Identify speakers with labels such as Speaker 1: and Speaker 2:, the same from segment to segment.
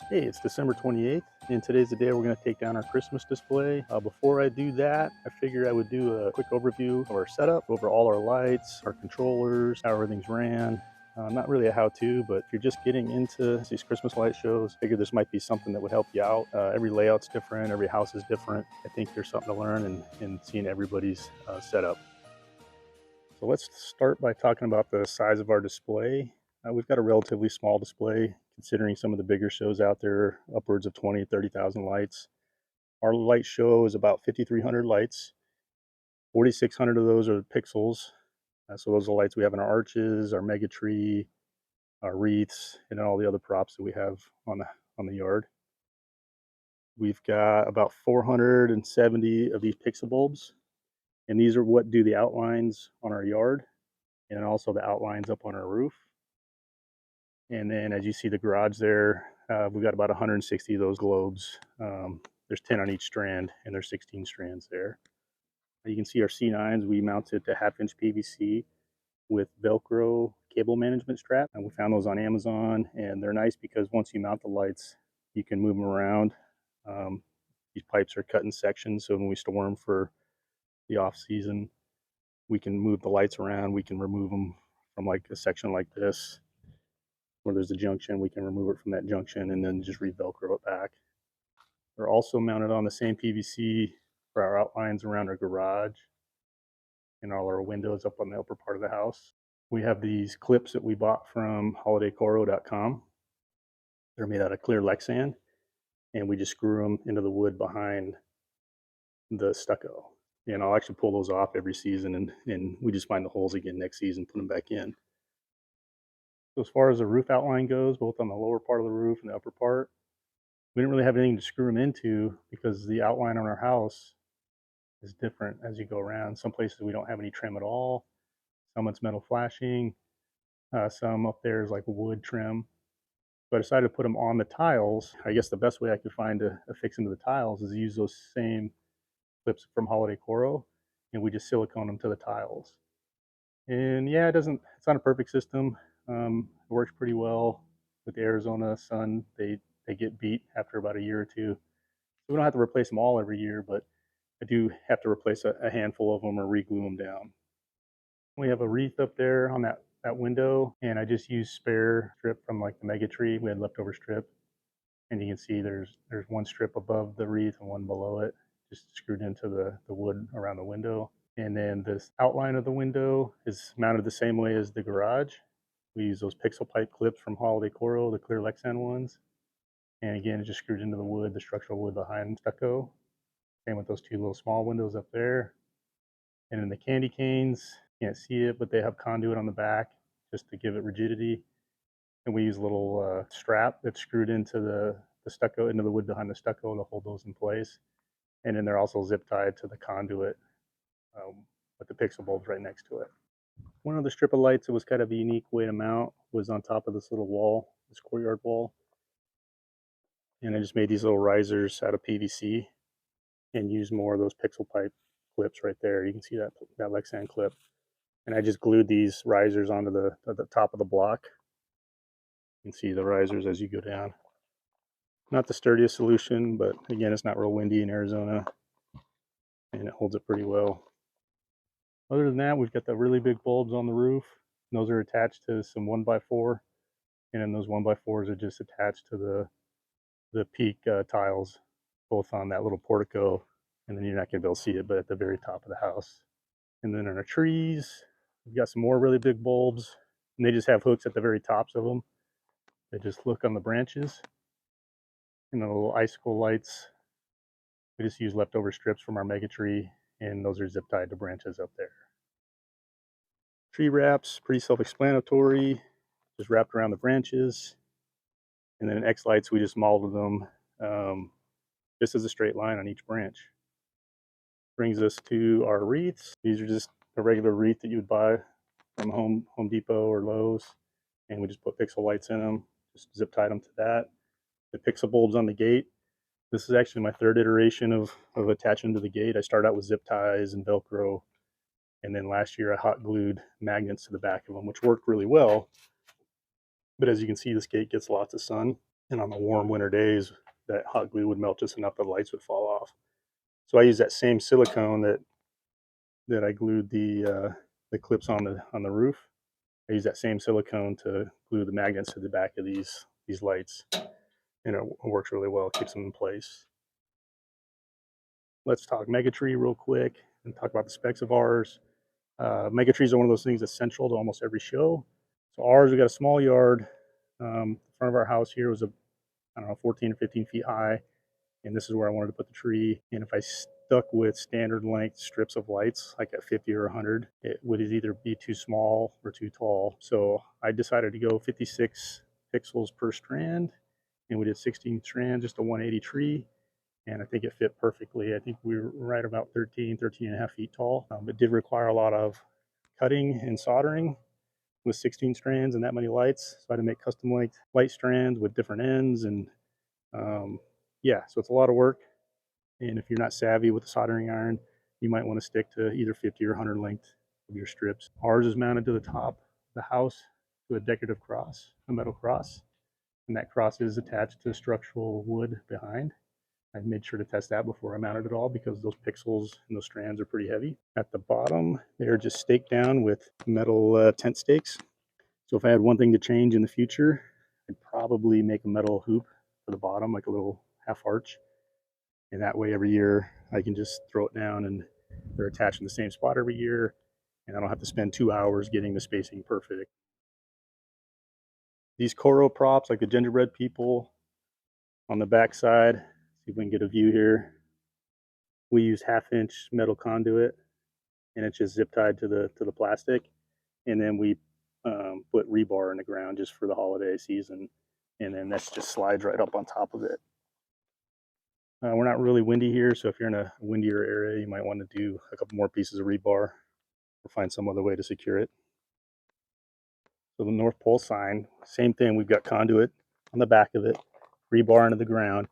Speaker 1: Hey, it's December 28th, and today's the day we're going to take down our Christmas display. Before I do that, I figured I would do a quick overview of our setup, over all our lights, our controllers, how everything's ran. Not really a how-to, but if you're just getting into these Christmas light shows, I figure this might be something that would help you out. Every layout's different, every house is different. I think there's something to learn in seeing everybody's setup. So let's start by talking about the size of our display. We've got a relatively small display considering some of the bigger shows out there, upwards of 20, 30,000 lights. Our light show is about 5,300 lights. 4,600 of those are pixels. So those are the lights we have in our arches, our mega tree, our wreaths, and all the other props that we have on the yard. We've got about 470 of these pixel bulbs, and these are what do the outlines on our yard and also the outlines up on our roof. And then as you see the garage there, we've got about 160 of those globes. There's 10 on each strand, and there's 16 strands there. You can see our C9s, we mounted to half-inch PVC with Velcro cable management strap. And we found those on Amazon, and they're nice because once you mount the lights, you can move them around. Um, these pipes are cut in sections, so when we store them for the off season, we can move the lights around. We can remove them from like a section like this where there's a junction. We can remove it from that junction and then just re-Velcro it back. They're also mounted on the same PVC for our outlines around our garage and all our windows up on the upper part of the house. We have these clips that we bought from holidaycoro.com. They're made out of clear Lexan, and we just screw them into the wood behind the stucco. And I'll actually pull those off every season, and we just find the holes again next season, put them back in. So as far as the roof outline goes, both on the lower part of the roof and the upper part, we didn't really have anything to screw them into because the outline on our house is different as you go around. Some places we don't have any trim at all. Some it's metal flashing. Some up there is like wood trim. So I decided to put them on the tiles. I guess the best way I could find to affix them to the tiles is use those same clips from Holiday Coro, and we just silicone them to the tiles. And yeah, it's not a perfect system. It works pretty well with the Arizona sun. They get beat after about a year or two. So we don't have to replace them all every year, but I do have to replace a handful of them or re-glue them down. We have a wreath up there on that window, and I just used spare strip from like the mega tree. We had leftover strip, and you can see there's one strip above the wreath and one below it, just screwed into the wood around the window. And then this outline of the window is mounted the same way as the garage. We use those pixel pipe clips from Holiday Coro, the clear Lexan ones. And again, it's just screwed into the wood, the structural wood behind stucco. Same with those two little small windows up there. And then the candy canes, can't see it, but they have conduit on the back just to give it rigidity. And we use a little strap that's screwed into the stucco, into the wood behind the stucco to hold those in place. And then they're also zip tied to the conduit with the pixel bulbs right next to it. One other strip of lights that was kind of a unique way to mount was on top of this little wall, this courtyard wall. And I just made these little risers out of PVC and used more of those pixel pipe clips right there. You can see that Lexan clip. And I just glued these risers onto the top of the block. You can see the risers as you go down. Not the sturdiest solution, but again, it's not real windy in Arizona, and it holds it pretty well. Other than that, we've got the really big bulbs on the roof. Those are attached to some 1x4, and then those 1x4s are just attached to the peak tiles, both on that little portico, and then you're not going to be able to see it, but at the very top of the house. And then in our trees, we've got some more really big bulbs, and they just have hooks at the very tops of them. They just hook on the branches. And the little icicle lights, we just use leftover strips from our mega tree, and those are zip tied to branches up there. Tree wraps, pretty self-explanatory, just wrapped around the branches. And then X lights, we just molded them just as a straight line on each branch. Brings us to our wreaths. These are just a regular wreath that you would buy from Home Depot or Lowe's, and we just put pixel lights in them, just zip tied them to that. The pixel bulbs on the gate. This is actually my third iteration of attaching to the gate. I started out with zip ties and Velcro, and then last year I hot glued magnets to the back of them, which worked really well. But as you can see, this gate gets lots of sun. And on the warm winter days, that hot glue would melt just enough that the lights would fall off. So I use that same silicone that I glued the clips on the roof. I use that same silicone to glue the magnets to the back of these lights, and it works really well. It keeps them in place. Let's talk Megatree real quick and talk about the specs of ours. Megatrees are one of those things that's central to almost every show. So ours, we got a small yard. The front of our house here was I don't know, 14 or 15 feet high, and this is where I wanted to put the tree. And if I stuck with standard length strips of lights, like at 50 or 100, it would either be too small or too tall. So I decided to go 56 pixels per strand, and we did 16 strands, just a 180 tree. And I think it fit perfectly. I think we were right about 13 and a half feet tall. It did require a lot of cutting and soldering with 16 strands and that many lights. So I had to make custom light strands with different ends. And yeah, so it's a lot of work. And if you're not savvy with the soldering iron, you might want to stick to either 50 or 100 length of your strips. Ours is mounted to the top of the house to a decorative cross, a metal cross. And that cross is attached to structural wood behind. I made sure to test that before I mounted it all because those pixels and those strands are pretty heavy. At the bottom, they're just staked down with metal tent stakes. So if I had one thing to change in the future, I'd probably make a metal hoop for the bottom, like a little half arch. And that way every year I can just throw it down and they're attached in the same spot every year. And I don't have to spend 2 hours getting the spacing perfect. These Coro props, like the gingerbread people on the back side, see if we can get a view here. We use 1/2 inch metal conduit, and it's just zip tied to the plastic, and then we put rebar in the ground just for the holiday season, and then that just slides right up on top of it. We're not really windy here, so if you're in a windier area, you might want to do a couple more pieces of rebar or find some other way to secure it. So the North Pole sign, same thing. We've got conduit on the back of it, rebar into the ground,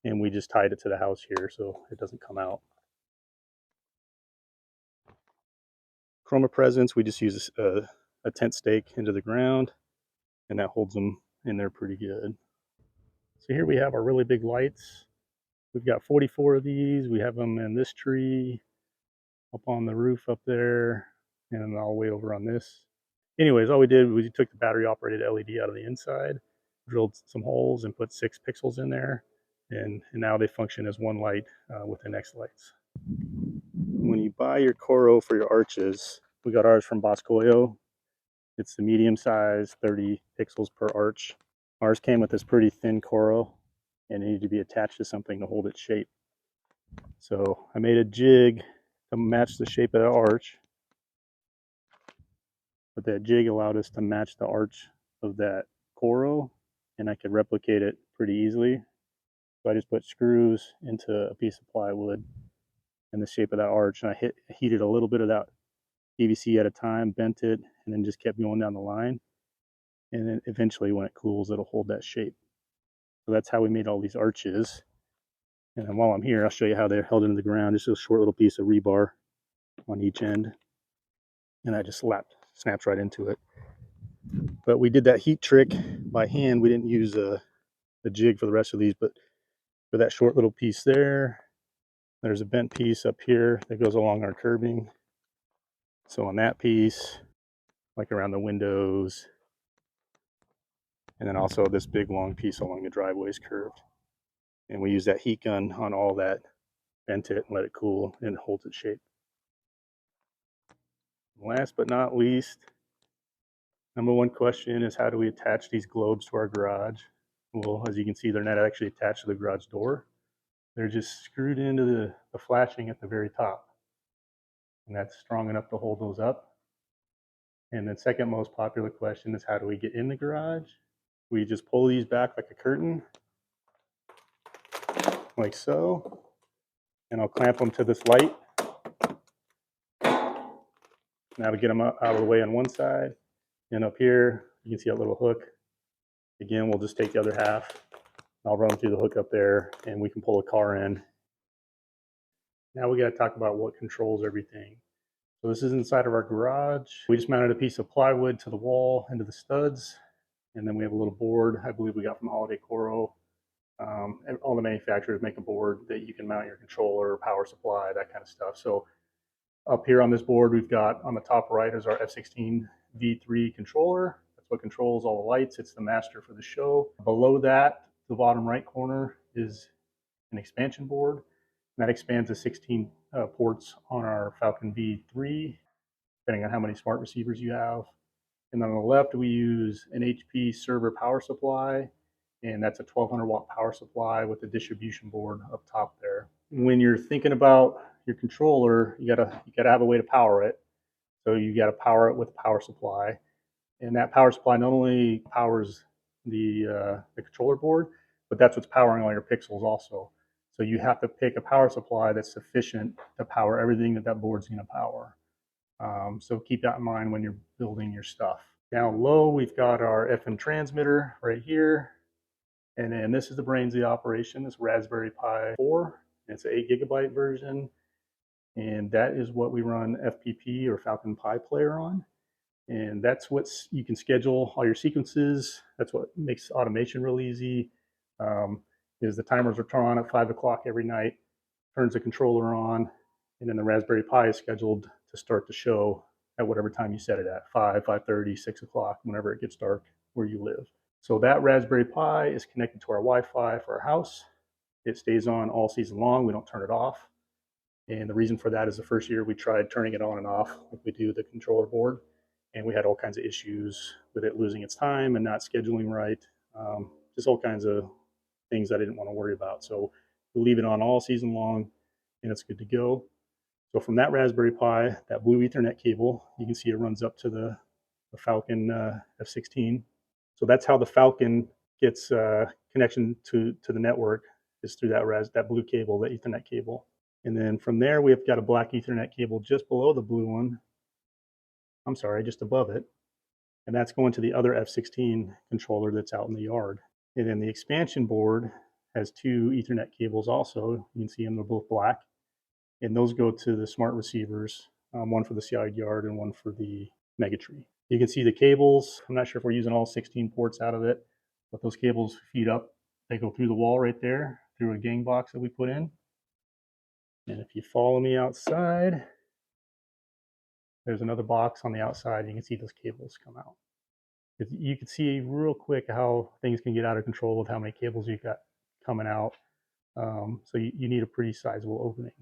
Speaker 1: and we just tied it to the house here so it doesn't come out. Chroma presents, we just use a tent stake into the ground, and that holds them in there pretty good. So here we have our really big lights. We've got 44 of these. We have them in this tree, up on the roof up there, and all the way over on this. Anyways, all we did was we took the battery operated LED out of the inside, drilled some holes, and put 6 pixels in there, and now they function as one light with the next lights. When you buy your Coro for your arches, we got ours from Boscoyo. It's the medium size, 30 pixels per arch. Ours came with this pretty thin Coro, and it needed to be attached to something to hold its shape. So I made a jig to match the shape of the arch, but that jig allowed us to match the arch of that Coro, and I could replicate it pretty easily. So I just put screws into a piece of plywood in the shape of that arch, and I heated a little bit of that PVC at a time, bent it, and then just kept going down the line. And then eventually, when it cools, it'll hold that shape. So that's how we made all these arches. And then while I'm here, I'll show you how they're held into the ground. Just a short little piece of rebar on each end, and that just snaps right into it. But we did that heat trick by hand. We didn't use a jig for the rest of these, but for that short little piece there's a bent piece up here that goes along our curbing. So on that piece, like around the windows, and then also this big long piece along the driveway is curved. And we use that heat gun on all that, bent it and let it cool, and it holds its shape. Last but not least, number one question is, how do we attach these globes to our garage? Well, as you can see, they're not actually attached to the garage door. They're just screwed into the flashing at the very top. And that's strong enough to hold those up. And the second most popular question is, how do we get in the garage? We just pull these back like a curtain, like so. And I'll clamp them to this light. Now to get them out of the way on one side. And up here, you can see that little hook. Again, we'll just take the other half. I'll run them through the hook up there, and we can pull a car in. Now we got to talk about what controls everything. So this is inside of our garage. We just mounted a piece of plywood to the wall into the studs. And then we have a little board, I believe we got from Holiday Coro. And all the manufacturers make a board that you can mount your controller, power supply, that kind of stuff. So up here on this board, we've got on the top right is our F16 V3 controller. That's what controls all the lights. It's the master for the show. Below that, the bottom right corner is an expansion board. And that expands to 16 ports on our Falcon V3, depending on how many smart receivers you have. And on the left, we use an HP server power supply, and that's a 1200 watt power supply with a distribution board up top there. When you're thinking about your controller, you gotta have a way to power it. So you gotta power it with a power supply, and that power supply not only powers the controller board, but that's what's powering all your pixels also. So you have to pick a power supply that's sufficient to power everything that that board's going to power. So keep that in mind when you're building your stuff. Down low, we've got our FM transmitter right here. And then this is the brains of the operation, this Raspberry Pi 4. It's an 8 GB version. And that is what we run FPP or Falcon Pi Player on. And that's what you can schedule all your sequences. That's what makes automation real easy. Is the timers are turned on at 5 o'clock every night, turns the controller on, and then the Raspberry Pi is scheduled to start the show at whatever time you set it at, 5, 5:30, 6 o'clock, whenever it gets dark where you live. So that Raspberry Pi is connected to our Wi-Fi for our house. It stays on all season long. We don't turn it off. And the reason for that is the first year we tried turning it on and off like we do the controller board, and we had all kinds of issues with it losing its time and not scheduling right. Just all kinds of things I didn't want to worry about. So we leave it on all season long, and it's good to go. So from that Raspberry Pi, that blue Ethernet cable, you can see it runs up to the Falcon F16. So that's how the Falcon gets connection to the network, is through that blue cable, the Ethernet cable. And then from there, we've got a black Ethernet cable just below the blue one. I'm sorry, just above it. And that's going to the other F16 controller that's out in the yard. And then the expansion board has two Ethernet cables also. You can see them, they're both black. And those go to the smart receivers, one for the side yard and one for the Megatree. You can see the cables. I'm not sure if we're using all 16 ports out of it, but those cables feed up. They go through the wall right there, through a gang box that we put in. And if you follow me outside, there's another box on the outside. You can see those cables come out. You can see real quick how things can get out of control with how many cables you've got coming out. So you need a pretty sizable opening.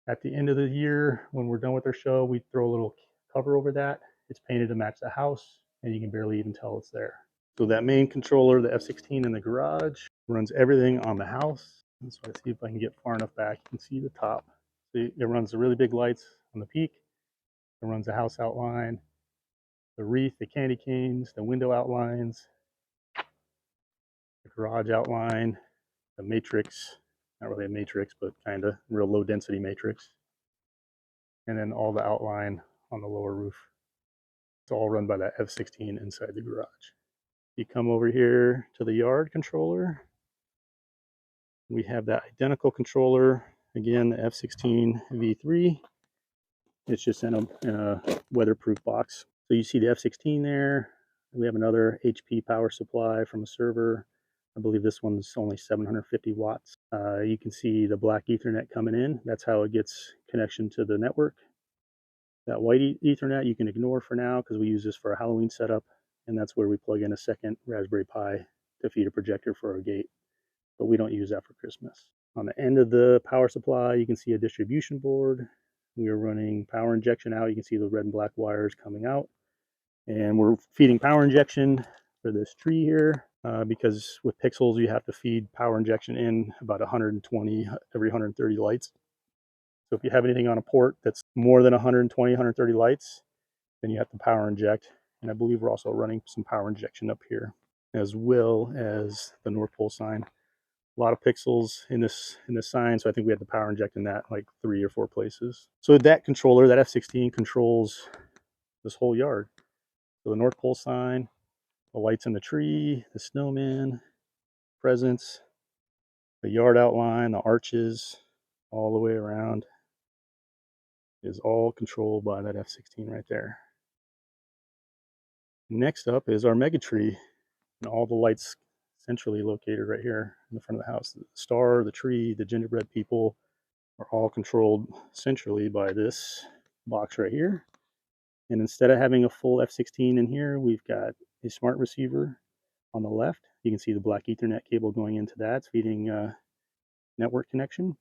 Speaker 1: At the end of the year, when we're done with our show, we throw a little cover over that. It's painted to match the house, and you can barely even tell it's there. So that main controller, the F16 in the garage, runs everything on the house. So let's see if I can get far enough back. You can see the top. So it runs the really big lights on the peak. It runs the house outline, the wreath, the candy canes, the window outlines, the garage outline, the matrix, not really a matrix, but kind of real low density matrix. And then all the outline on the lower roof. It's all run by that F16 inside the garage. You come over here to the yard controller. We have that identical controller, again, the F16 V3. It's just in a weatherproof box. So you see the F16 there. We have another HP power supply from a server. I believe this one's only 750 watts. You can see the black Ethernet coming in. That's how it gets connection to the network. That white Ethernet you can ignore for now because we use this for a Halloween setup, and that's where we plug in a second Raspberry Pi to feed a projector for our gate, but we don't use that for Christmas. On the end of the power supply, you can see a distribution board. We are running power injection out. You can see the red and black wires coming out, and we're feeding power injection for this tree here because with pixels you have to feed power injection in about 120 every 130 lights. So if you have anything on a port that's more than 120, 130 lights, then you have to power inject. And I believe we're also running some power injection up here, as well as the North Pole sign. A lot of pixels in this sign, so I think we had to power inject in that like 3 or 4 places. So that controller, that F16, controls this whole yard. So the North Pole sign, the lights in the tree, the snowman, presents, the yard outline, the arches, all the way around, is all controlled by that F16 right there. Next up is our Megatree. And all the lights centrally located right here in the front of the house. The star, the tree, the gingerbread people are all controlled centrally by this box right here. And instead of having a full F16 in here, we've got a smart receiver on the left. You can see the black Ethernet cable going into that. It's feeding network connection.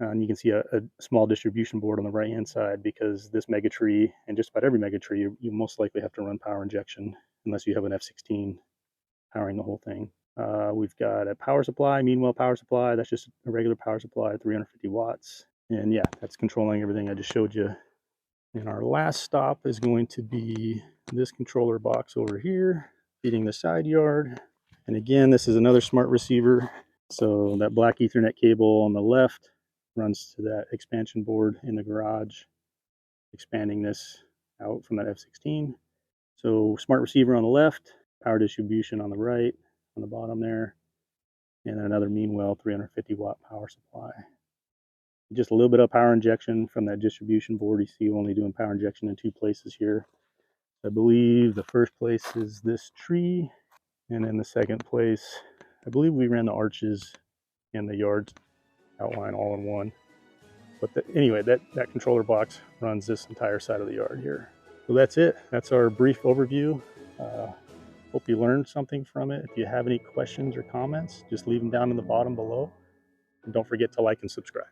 Speaker 1: And you can see a small distribution board on the right hand side, because this mega tree, and just about every mega tree, you most likely have to run power injection unless you have an F16 powering the whole thing. We've got a power supply, Meanwell power supply. That's just a regular power supply, 350 watts. And yeah, that's controlling everything I just showed you. And our last stop is going to be this controller box over here, feeding the side yard. And again, this is another smart receiver. So that black Ethernet cable on the left runs to that expansion board in the garage, expanding this out from that F16. So smart receiver on the left, power distribution on the right, on the bottom there, and then another Meanwell 350 watt power supply. Just a little bit of power injection from that distribution board. You see only doing power injection in 2 places here. I believe the first place is this tree, and in the second place, I believe we ran the arches and the yard outline all in one. But anyway, that controller box runs this entire side of the yard here. So that's it. That's our brief overview. Hope you learned something from it. If you have any questions or comments, just leave them down in the bottom below. And don't forget to like and subscribe.